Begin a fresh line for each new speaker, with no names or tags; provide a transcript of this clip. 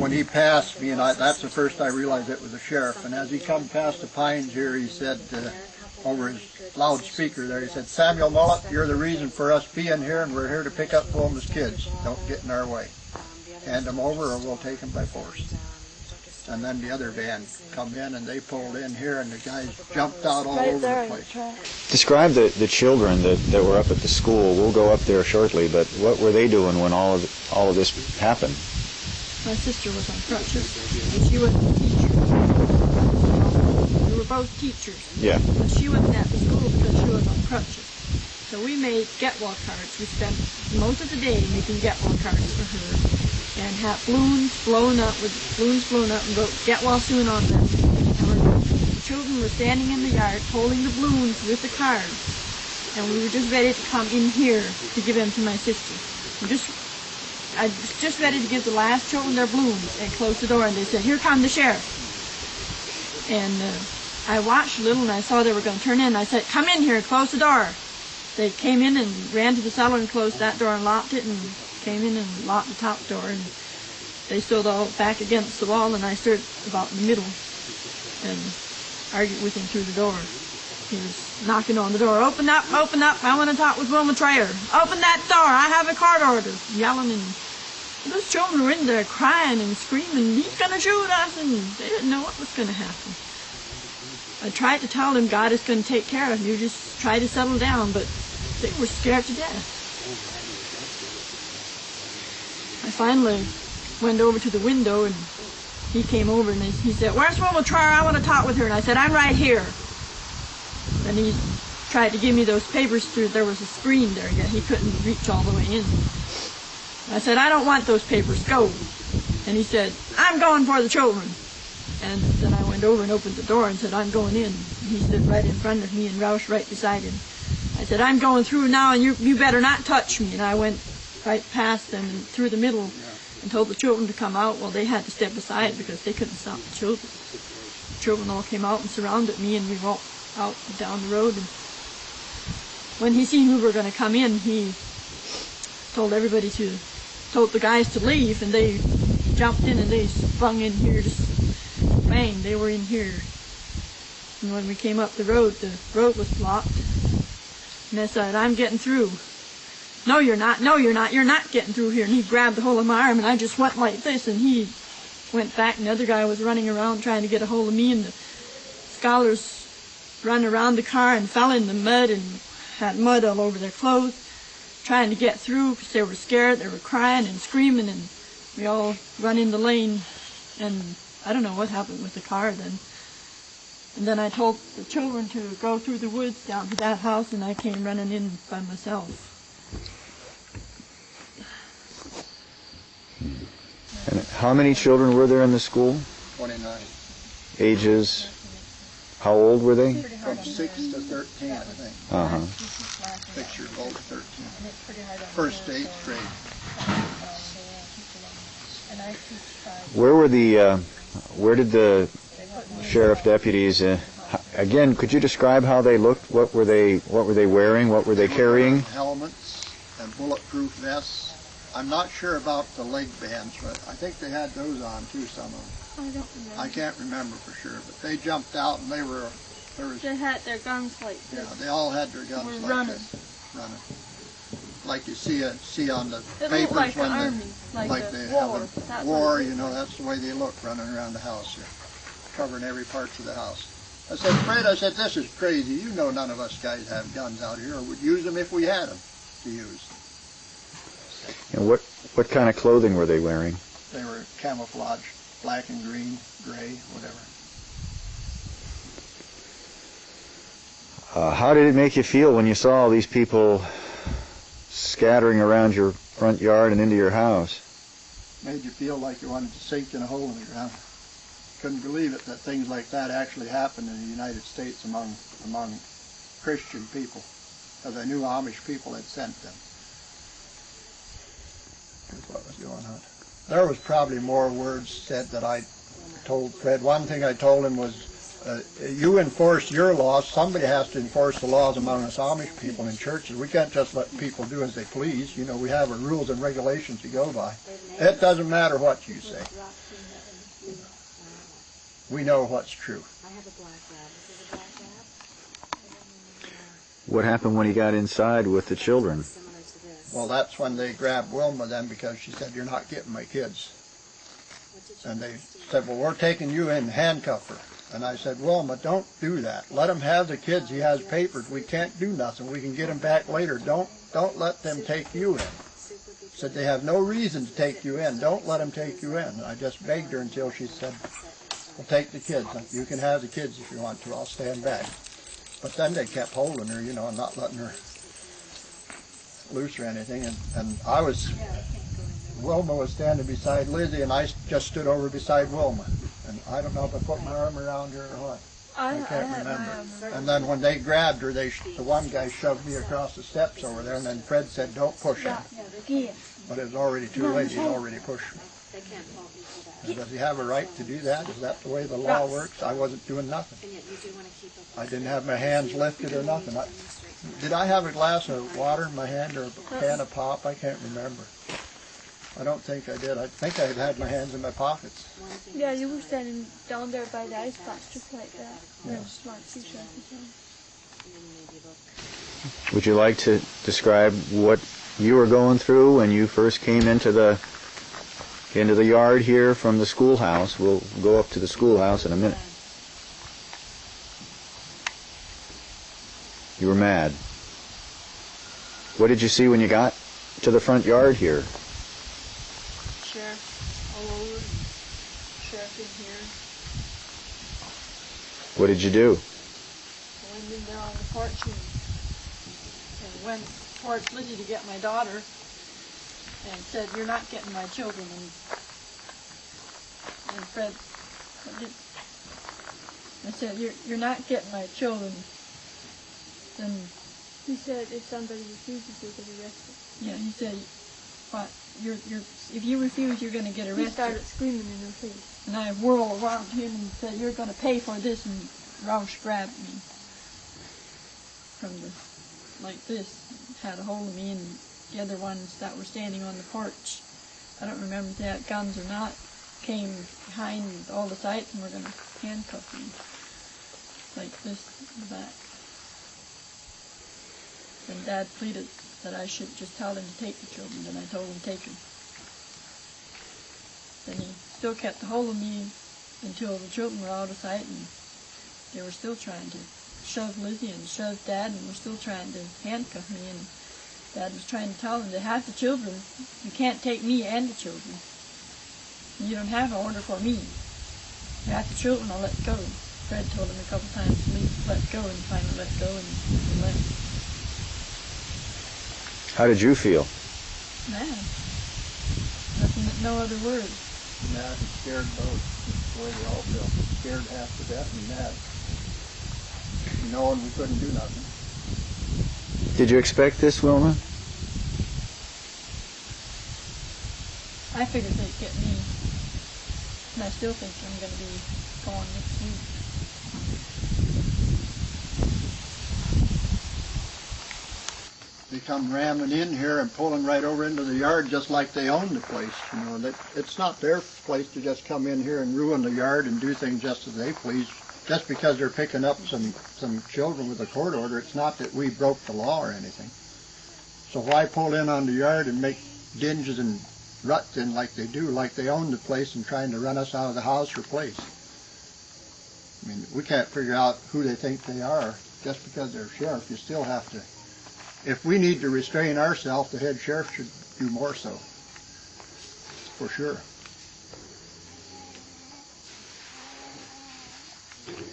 When he passed me, and that's the first I realized it was a sheriff, and as he come past the pines here, he said, over his loudspeaker there, he said, "Samuel Mullet, you're the reason for us being here, and we're here to pick up homeless kids. Don't get in our way. Hand them over or we'll take them by force." And then the other van come in, and they pulled in here, and the guys jumped out all over the place.
Describe the children that were up at the school. We'll go up there shortly, but what were they doing when all of this happened?
My sister was on crutches, and she was a teacher. We were both teachers.
Yeah.
But she wasn't at the school because she was on crutches. So we made get-well cards. We spent most of the day making get-well cards for her, and had balloons blown up and wrote "Get well soon" on them. And the children were standing in the yard holding the balloons with the cards, and we were just ready to come in here to give them to my sister. I was just ready to give the last children their balloons and close the door, and they said, "Here come the sheriff." And I watched a little, and I saw they were going to turn in. I said, "Come in here and close the door." They came in and ran to the cellar and closed that door and locked it, and came in and locked the top door, and they stood all back against the wall, and I stood about in the middle and argued with him through the door. He was knocking on the door. Open up, I want to talk with Wilma Trayer. Open that door, I have a court order." Yelling, and those children were in there crying and screaming, "He's going to shoot us," and they didn't know what was going to happen. I tried to tell them God is going to take care of you, just try to settle down, but they were scared to death. I finally went over to the window, and he came over, and he said, "Where's Wilma Trayer? I want to talk with her." And I said, "I'm right here." And he tried to give me those papers through. There was a screen there, yet he couldn't reach all the way in. I said, "I don't want those papers. Go." And he said, "I'm going for the children." And then I went over and opened the door and said, "I'm going in." And he stood right in front of me and Roush right beside him. I said, "I'm going through now, and you better not touch me." And I went right past them and through the middle and told the children to come out. Well, they had to step aside because they couldn't stop the children. The children all came out and surrounded me, and we walked out down the road. And when he seen we were going to come in, he told the guys to leave, and they jumped in and they sprung in here, just bang, they were in here. And when we came up the road was blocked. And I said, "I'm getting through." "No, you're not, you're not getting through here." And he grabbed the hold of my arm, and I just went like this, and he went back, and the other guy was running around trying to get a hold of me, and the scholars ran around the car and fell in the mud and had mud all over their clothes, trying to get through because they were scared. They were crying and screaming, and we all run in the lane, and I don't know what happened with the car then. And then I told the children to go through the woods down to that house, and I came running in by myself.
And how many children were there in the school?
29.
Ages, how old were they?
From 6 to 13, I think. 6 years old to 13. First to 8th grade.
Where did the sheriff deputies, again, could you describe how they looked? What were they wearing? What were they carrying?
Helmets and bulletproof vests. I'm not sure about the leg bands, but I think they had those on too, some of them.
I don't remember.
I can't remember for sure, but they jumped out, and
they had their guns like this.
Yeah, they all had their guns like
running.
this. Running. Like you see on the
It
papers
like
when
the army, like
they
war.
have a war, you know, that's the way they look running around the house here, covering every part of the house. I said, "Fred," I said, "this is crazy. You know none of us guys have guns out here or would use them if we had them to use."
And what kind of clothing were they wearing?
They were camouflage, black and green, gray, whatever.
How did it make you feel when you saw all these people scattering around your front yard and into your house?
Made you feel like you wanted to sink in a hole in the ground. Couldn't believe it that things like that actually happened in the United States among Christian people, because I knew Amish people had sent them. Here's what was going on. There was probably more words said that I told Fred. One thing I told him was, you enforce your laws. Somebody has to enforce the laws among us Amish people in churches. We can't just let people do as they please. You know, we have our rules and regulations to go by. It doesn't matter what you say. We know what's true.
What happened when he got inside with the children?
Well, that's when they grabbed Wilma then, because she said, "You're not getting my kids." And they said, "Well, we're taking you in, handcuff her." And I said, "Wilma, don't do that. Let him have the kids. He has papers. We can't do nothing. We can get him back later. Don't let them take you in." Said, "They have no reason to take you in. Don't let them take you in." And I just begged her until she said, "Well, take the kids. You can have the kids if you want to. I'll stand back." But then they kept holding her, you know, and not letting her loose or anything. And Wilma was standing beside Lizzie, and I just stood over beside Wilma. And I don't know if I put my arm around her or what. I can't remember. And then when they grabbed her, the one guy shoved me across the steps over there, and then Fred said, "Don't push him." But it was already too late. He'd already pushed me. And does he have a right to do that? Is that the way the law works? I wasn't doing nothing. I didn't have my hands lifted or nothing. Did I have a glass of water in my hand or a can of pop? I can't remember. I don't think I did. I think I had my hands in my pockets.
Yeah, you were standing down there by the ice box just like that.
Yeah.
Would you like to describe what you were going through when you first came into the yard here from the schoolhouse? We'll go up to the schoolhouse in a minute. You were mad. What did you see when you got to the front yard here?
Sheriff all over, sheriff in here.
What did you do?
I went in there on the porch and went towards Lizzie to get my daughter and said, "You're not getting my children." And Fred, I said, "You're not getting my children." And
he said, "If somebody refuses, you'll get arrested."
Yeah, he said, "What? If you refuse, you're going to get arrested."
He started screaming in her face.
And I whirled around him and said, "You're going to pay for this." And Roush grabbed me from like this, had a hold of me, and the other ones that were standing on the porch, I don't remember if they had guns or not, came behind all the sights and were going to handcuff me like this in the back. And Dad pleaded that I should just tell him to take the children, and I told him to take them. Then he still kept a hold of me until the children were out of sight, and they were still trying to shove Lizzie and shove Dad, and were still trying to handcuff me, and Dad was trying to tell him to have the children. You can't take me and the children. You don't have an order for me. You have the children, I'll let go. Fred told him a couple times to leave, let go, and finally let go and left.
How did you feel?
Mad. Nothing, no other word.
Mad and scared both. The way we all feel. Scared half to death and mad. Knowing we couldn't do nothing.
Did you expect this, Wilma?
I figured they'd get me. And I still think I'm going to be gone next week.
They come ramming in here and pulling right over into the yard just like they own the place. You know, it's not their place to just come in here and ruin the yard and do things just as they please. Just because they're picking up some children with a court order, it's not that we broke the law or anything. So why pull in on the yard and make dinges and ruts in like they do, like they own the place and trying to run us out of the house or place? I mean, we can't figure out who they think they are. Just because they're sheriff, you still have to. If we need to restrain ourselves, the head sheriff should do more so, for sure.